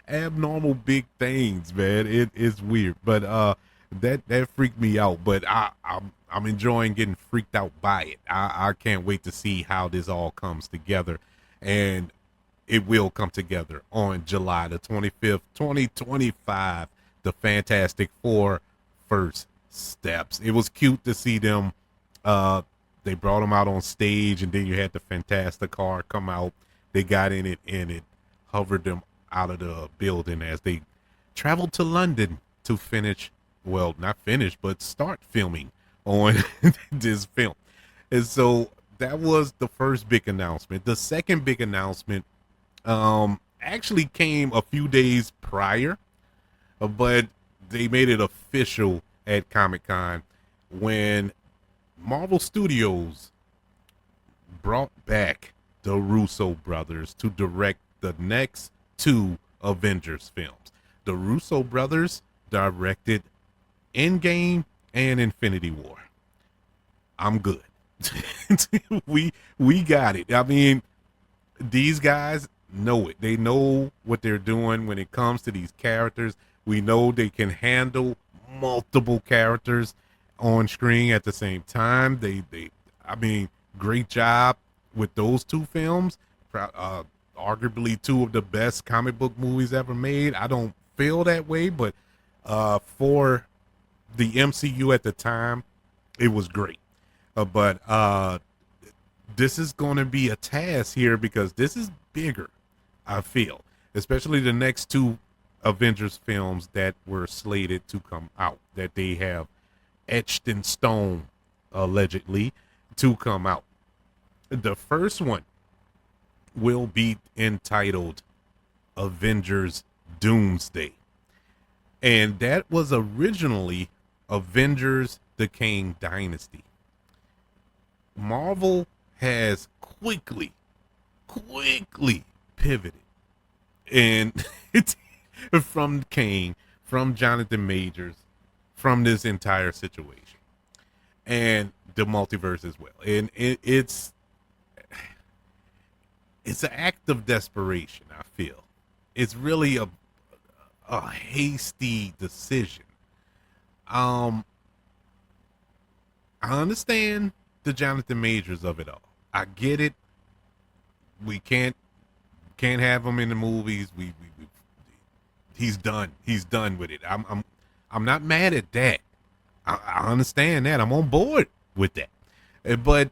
Abnormal big things, man. It is weird, but that freaked me out. But I'm enjoying getting freaked out by it. I can't wait to see how this all comes together, and it will come together on July the 25th, 2025. The Fantastic Four first steps. It was cute to see them. They brought them out on stage, and then you had the Fantastic car come out. They got in it, and it hovered them out of the building as they traveled to London to finish. Well, not finish, but start filming on this film. And so that was the first big announcement. The second big announcement actually came a few days prior, but they made it official at Comic-Con when Marvel Studios brought back the Russo brothers to direct the next two Avengers films. The Russo brothers directed Endgame and Infinity War. I'm good. we got it. I mean, these guys know it. They know what they're doing when it comes to these characters. We know they can handle multiple characters on screen at the same time. I mean, great job with those two films. Arguably two of the best comic book movies ever made. I don't feel that way, but for the MCU at the time, it was great. But this is going to be a task here because this is bigger, I feel, especially the next two Avengers films that were slated to come out, that they have etched in stone, allegedly, to come out. The first one will be entitled Avengers Doomsday. And that was originally Avengers the Kang Dynasty. Marvel has quickly pivoted and from Kang, from Jonathan Majors, from this entire situation and the multiverse as well. And it's an act of desperation, I feel. It's really a hasty decision Um, I understand the Jonathan Majors of it all. I get it. We can't have him in the movies. We he's done. He's done with it. I'm not mad at that. I understand that. I'm on board with that. But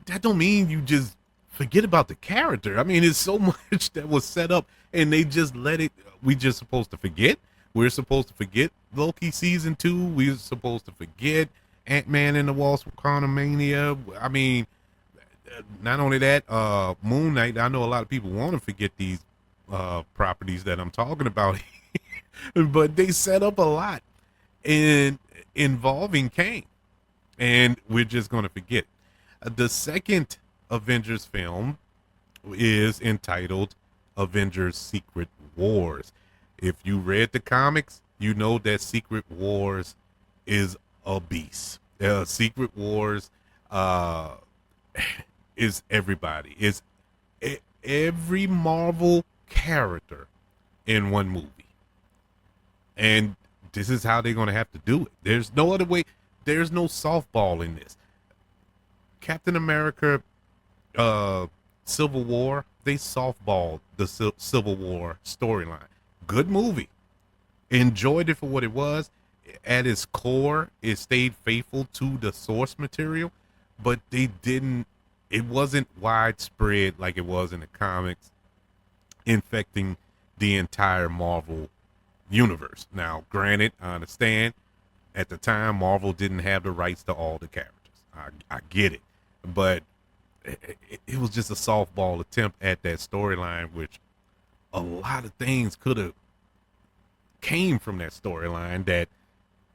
that don't mean you just forget about the character. I mean, it's so much that was set up, and they just let it. We just supposed to forget. We're supposed to forget Loki season 2. We're supposed to forget Ant-Man and the Wasp: Quantumania. I mean, not only that, Moon Knight. I know a lot of people want to forget these properties that I'm talking about, but they set up a lot in involving Kang, and we're just going to forget. The second Avengers film is entitled Avengers Secret Wars. If you read the comics, you know that Secret Wars is a beast. Secret Wars is everybody. Is every Marvel character in one movie. And this is how they're going to have to do it. There's no other way. There's no softball in this. Captain America, Civil War, they softballed the Civil War storyline. Good movie. Enjoyed it for what it was. At its core, it stayed faithful to the source material, but they didn't, it wasn't widespread like it was in the comics, infecting the entire Marvel universe. Now, granted, I understand at the time Marvel didn't have the rights to all the characters. I get it, but it was just a softball attempt at that storyline, which a lot of things could have came from that storyline that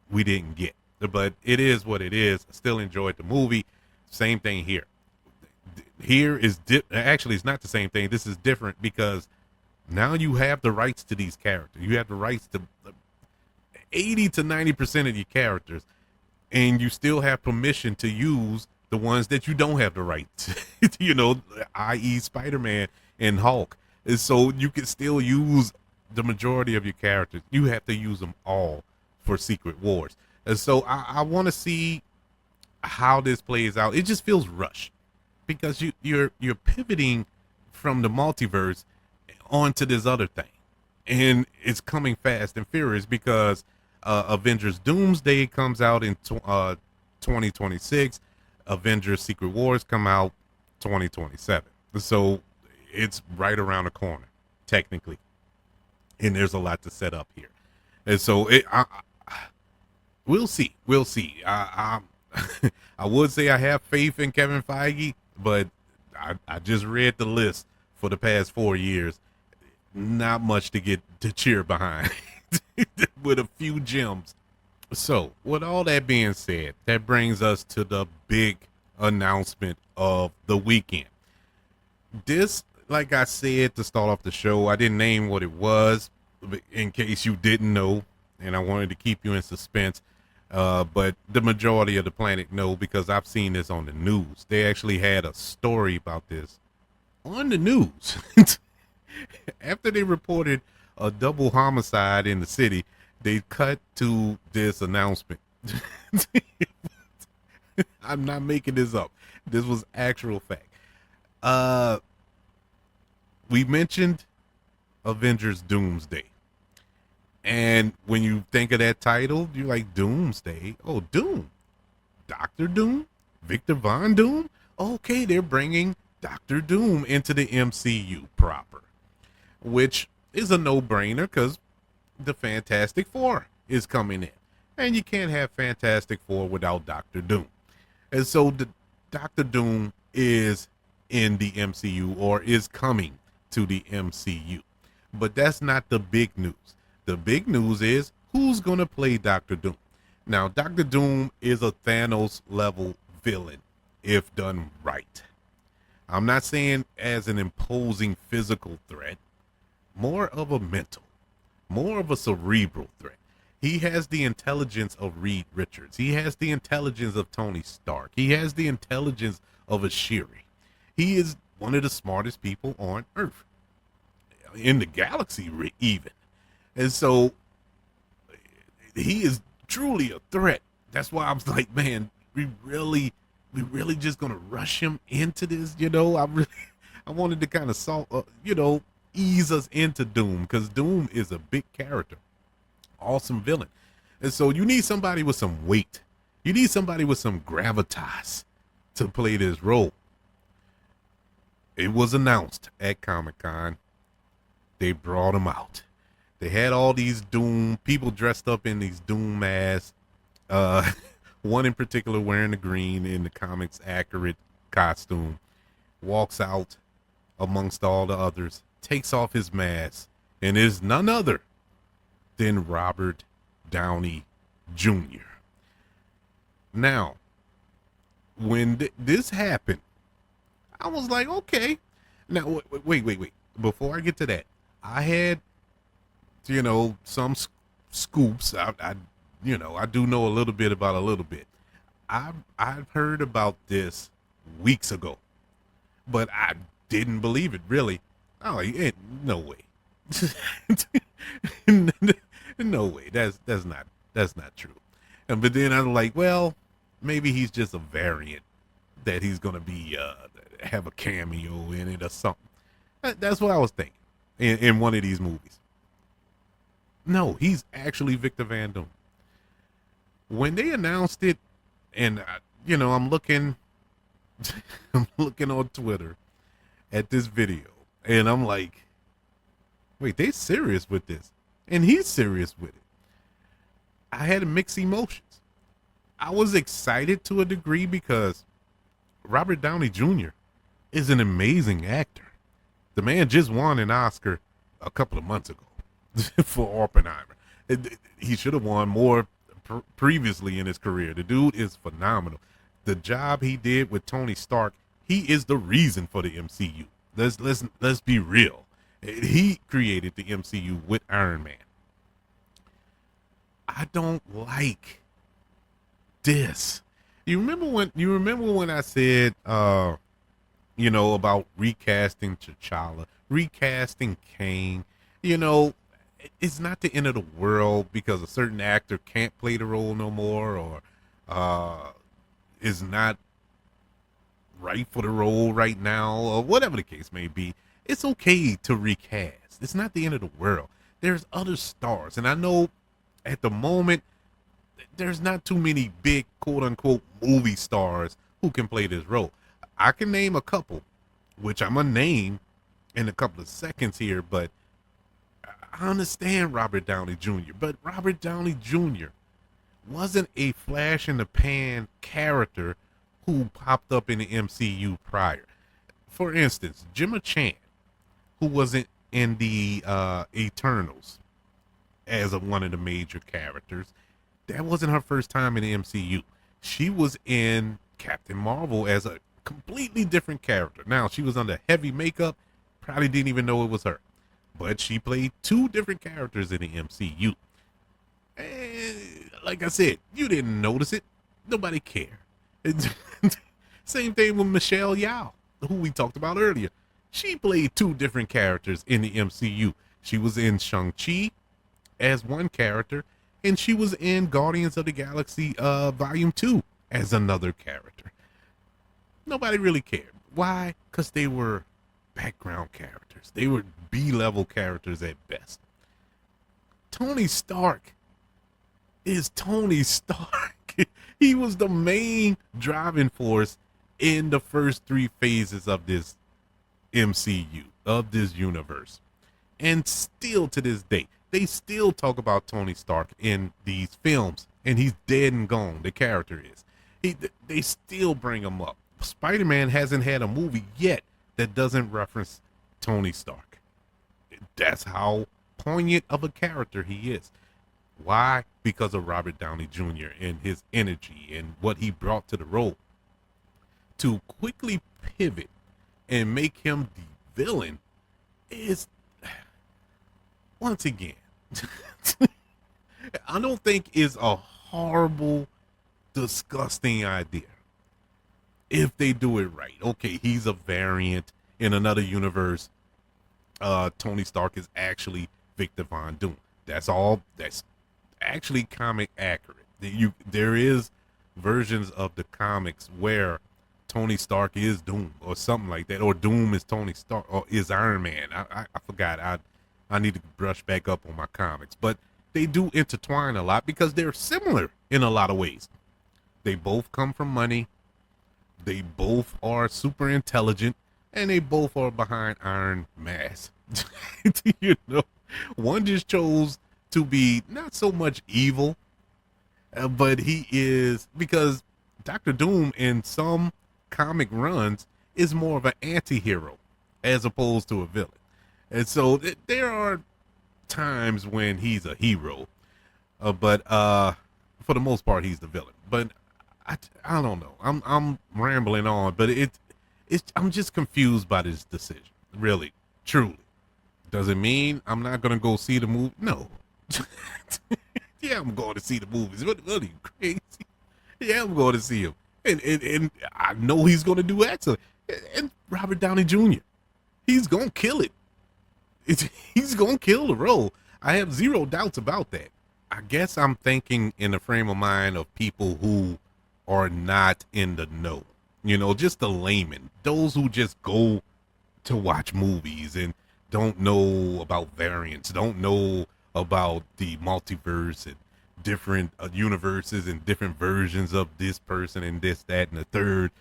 we didn't get. But it is what it is. I still enjoyed the movie. Same thing here. Here is actually it's not the same thing. This is different because now you have the rights to these characters. You have the rights to 80 to 90% of your characters, and you still have permission to use the ones that you don't have the rights, you know, i.e. Spider-Man and Hulk. And so you can still use the majority of your characters. You have to use them all for Secret Wars. And so I want to see how this plays out. It just feels rushed because you're pivoting from the multiverse onto this other thing, and it's coming fast and furious because Avengers Doomsday comes out in 2026. Avengers Secret Wars come out 2027. So it's right around the corner, technically, and there's a lot to set up here. And so we'll see. We'll see. I would say I have faith in Kevin Feige, but I just read the list for the past 4 years. Not much to get to cheer behind with a few gems. So with all that being said, that brings us to the big announcement of the weekend. This, like I said to start off the show, I didn't name what it was in case you didn't know, and I wanted to keep you in suspense. But the majority of the planet know because I've seen this on the news. They actually had a story about this on the news. After they reported a double homicide in the city, they cut to this announcement. I'm not making this up. This was actual fact. We mentioned Avengers Doomsday. And when you think of that title, you're like, Doomsday? Oh, Doom. Dr. Doom? Victor Von Doom? Okay, they're bringing Dr. Doom into the MCU proper, which is a no-brainer because the Fantastic Four is coming in. And you can't have Fantastic Four without Dr. Doom. And so the Dr. Doom is in the MCU or is coming to the MCU. But that's not the big news. The big news is who's going to play Dr. Doom. Now, Dr. Doom is a Thanos level villain if done right. I'm not saying as an imposing physical threat, more of a mental, more of a cerebral threat. He has the intelligence of Reed Richards. He has the intelligence of Tony Stark. He has the intelligence of a Shiri. He is one of the smartest people on Earth, in the galaxy even. And so he is truly a threat. That's why I was like, man, we really just gonna rush him into this, I wanted to kind of ease us into Doom, because Doom is a big character, awesome villain, and so you need somebody with some weight. You need somebody with some gravitas to play this role. It was announced at Comic-Con. They brought him out. They had all these Doom people dressed up in these Doom masks. One in particular wearing the green in the comics accurate costume, walks out amongst all the others, takes off his mask, and is none other than Robert Downey Jr. Now, when this happened, I was like, okay. Now, wait. Before I get to that, I had, some scoops. I do know a little bit about a little bit. I've heard about this weeks ago, but I didn't believe it, really. Oh, no way. No way. That's not true. But then I'm like, well, maybe he's just a variant that he's gonna be have a cameo in it or something. That's what I was thinking in one of these movies. No, he's actually Victor Van Doom. When they announced it, and I'm looking, I'm looking on Twitter at this video, and I'm like, wait, they serious with this, and he's serious with it. I had mixed emotions. I was excited to a degree because Robert Downey Jr. is an amazing actor. The man just won an Oscar a couple of months ago for Oppenheimer. He should have won more previously in his career. The dude is phenomenal. The job he did with Tony Stark, he is the reason for the MCU. Let's be real. He created the MCU with Iron Man. I don't like this. You remember when I said about recasting T'Challa, recasting Kane, it's not the end of the world because a certain actor can't play the role no more, or is not right for the role right now, or whatever the case may be. It's okay to recast. It's not the end of the world. There's other stars, and I know at the moment there's not too many big quote unquote movie stars who can play this role. I can name a couple, which I'm gonna name in a couple of seconds here, but I understand Robert Downey Jr., but Robert Downey Jr. wasn't a flash in the pan character who popped up in the MCU prior. For instance, Gemma Chan, who wasn't in the Eternals as one of the major characters, that wasn't her first time in the MCU. She was in Captain Marvel as a completely different character. Now, she was under heavy makeup, probably didn't even know it was her. But she played two different characters in the MCU. And like I said, you didn't notice it. Nobody cared. Same thing with Michelle Yeoh, who we talked about earlier. She played two different characters in the MCU. She was in Shang-Chi as one character, and she was in Guardians of the Galaxy Volume 2 as another character. Nobody really cared. Why? Because they were background characters. They were B-level characters at best. Tony Stark is Tony Stark. He was the main driving force in the first three phases of this MCU, of this universe. And still to this day, they still talk about Tony Stark in these films, and he's dead and gone. The character is. They still bring him up. Spider-Man hasn't had a movie yet that doesn't reference Tony Stark. That's how poignant of a character he is. Why? Because of Robert Downey Jr. and his energy and what he brought to the role. To quickly pivot and make him the villain is, once again, I don't think is a horrible, disgusting idea if they do it right. Okay, he's a variant in another universe. Tony Stark is actually Victor Von Doom. That's all. That's actually comic accurate. There is versions of the comics where Tony Stark is Doom or something like that, or Doom is Tony Stark or is Iron Man. I forgot. I need to brush back up on my comics, but they do intertwine a lot because they're similar in a lot of ways. They both come from money. They both are super intelligent, and they both are behind iron mask. you know, one just chose to be not so much evil, but he is, because Doctor Doom in some comic runs is more of an anti-hero as opposed to a villain. And so there are times when he's a hero, but for the most part he's the villain. But I don't know. I'm rambling on, but I'm just confused by this decision. Really, truly. Does it mean I'm not gonna go see the movie? No. Yeah, I'm going to see the movies. What are you, crazy? Yeah, I'm going to see him, and I know he's going to do excellent. And Robert Downey Jr. He's gonna kill it. He's gonna kill the role. I have zero doubts about that. I guess I'm thinking in the frame of mind of people who are not in the know. You know, just the layman, those who just go to watch movies and don't know about variants, don't know about the multiverse and different universes and different versions of this person and this, that, and the third.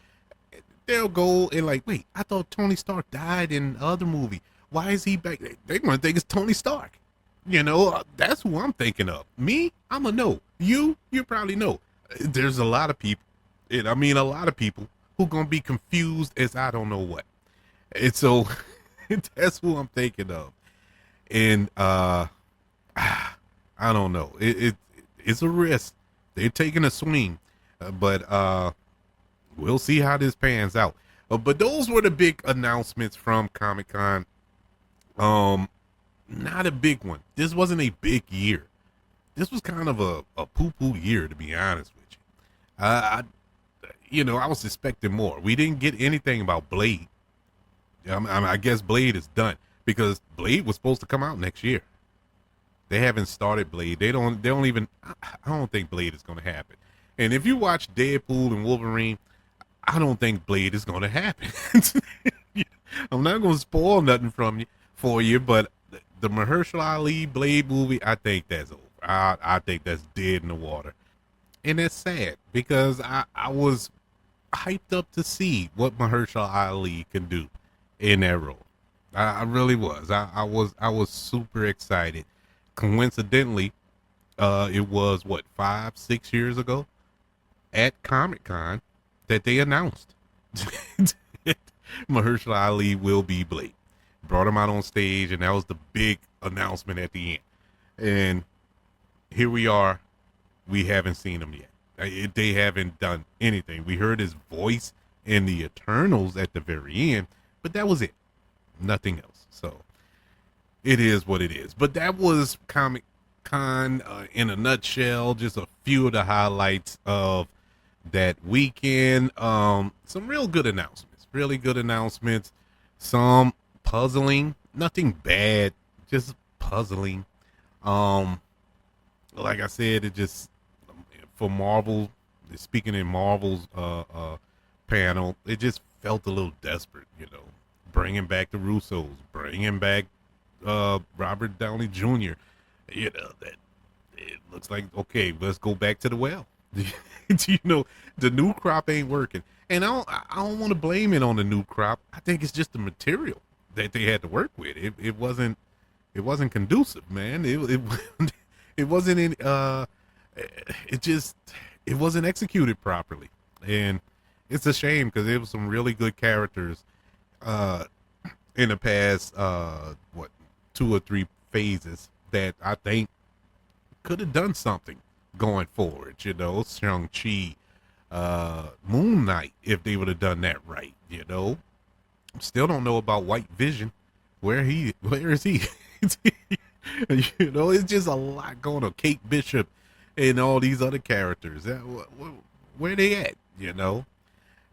They'll go and like, wait, I thought Tony Stark died in the other movie. Why is he back? They're going to think it's Tony Stark. You know, that's who I'm thinking of. Me, I'm a no. You probably know. There's a lot of people, and I mean a lot of people, who going to be confused as I don't know what. And so that's who I'm thinking of. And I don't know. It's a risk. They're taking a swing, but we'll see how this pans out. But those were the big announcements from Comic-Con. Not a big one. This wasn't a big year. This was kind of a poo-poo year, to be honest with you. I was expecting more. We didn't get anything about Blade. I guess Blade is done because Blade was supposed to come out next year. They haven't started Blade. They don't even, I don't think Blade is going to happen. And if you watch Deadpool and Wolverine, I don't think Blade is going to happen. I'm not going to spoil nothing for you, but the Mahershala Ali Blade movie, I think that's over. I think that's dead in the water. And that's sad because I was hyped up to see what Mahershala Ali can do in that role. I really was. I was super excited. Coincidentally, it was 5-6 years ago at Comic-Con that they announced Mahershala Ali will be Blade. Brought him out on stage, and that was the big announcement at the end. And here we are. We haven't seen him yet. They haven't done anything. We heard his voice in the Eternals at the very end, but that was it. Nothing else. So it is what it is. But that was Comic-Con in a nutshell. Just a few of the highlights of that weekend. Some real good announcements. Really good announcements. Some puzzling. Nothing bad. Just puzzling. Like I said, it just, for Marvel, speaking in Marvel's panel, it just felt a little desperate, bringing back the Russos, bringing back Robert Downey Jr. That it looks like, okay, let's go back to the well. The new crop ain't working, and I don't want to blame it on the new crop. I think it's just the material that they had to work with. It wasn't conducive, man. It wasn't in it wasn't executed properly, and it's a shame because there was some really good characters in the past 2 or 3 phases that I think could have done something going forward. Shang-Chi, Moon Knight, if they would have done that right. Still don't know about White Vision. Where is he? It's just a lot going on. Kate Bishop and all these other characters. Where they at?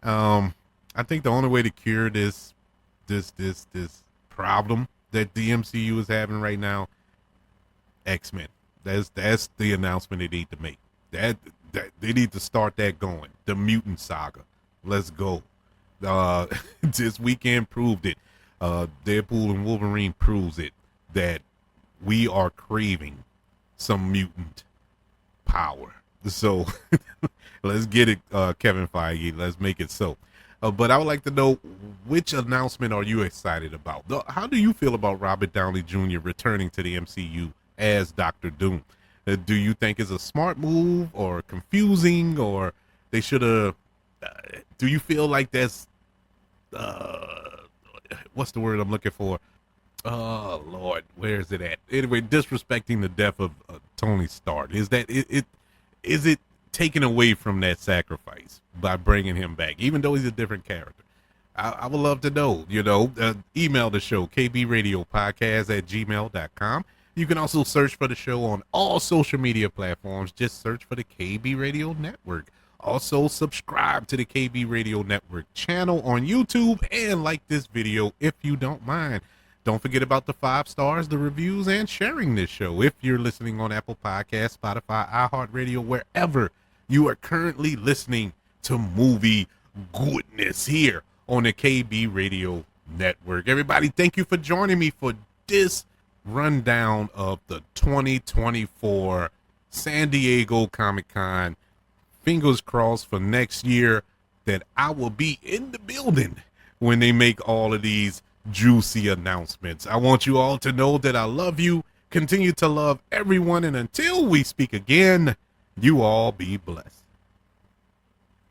I think the only way to cure this problem that the MCU is having right now, X-Men. That's the announcement they need to make. That they need to start that going. The mutant saga. Let's go. This weekend proved it. Deadpool and Wolverine proves it that we are craving some mutant power. So let's get it, Kevin Feige. Let's make it so. But I would like to know, which announcement are you excited about? How do you feel about Robert Downey Jr. returning to the MCU as Doctor Doom? Do you think it's a smart move or confusing, or they should have? Do you feel like that's what's the word I'm looking for? Oh Lord, where is it at? Anyway, disrespecting the death of Tony Stark. Is that is it taken away from that sacrifice by bringing him back, even though he's a different character? I would love to know. Email the show, kbradiopodcast@gmail.com. You can also search for the show on all social media platforms. Just search for the KB Radio Network. Also, subscribe to the KB Radio Network channel on YouTube and like this video if you don't mind. Don't forget about the 5 stars, the reviews, and sharing this show. If you're listening on Apple Podcasts, Spotify, iHeartRadio, wherever you are currently listening to movie goodness here on the KB Radio Network. Everybody, thank you for joining me for this rundown of the 2024 San Diego Comic-Con. Fingers crossed for next year that I will be in the building when they make all of these juicy announcements. I want you all to know that I love you, continue to love everyone, and until we speak again, you all be blessed.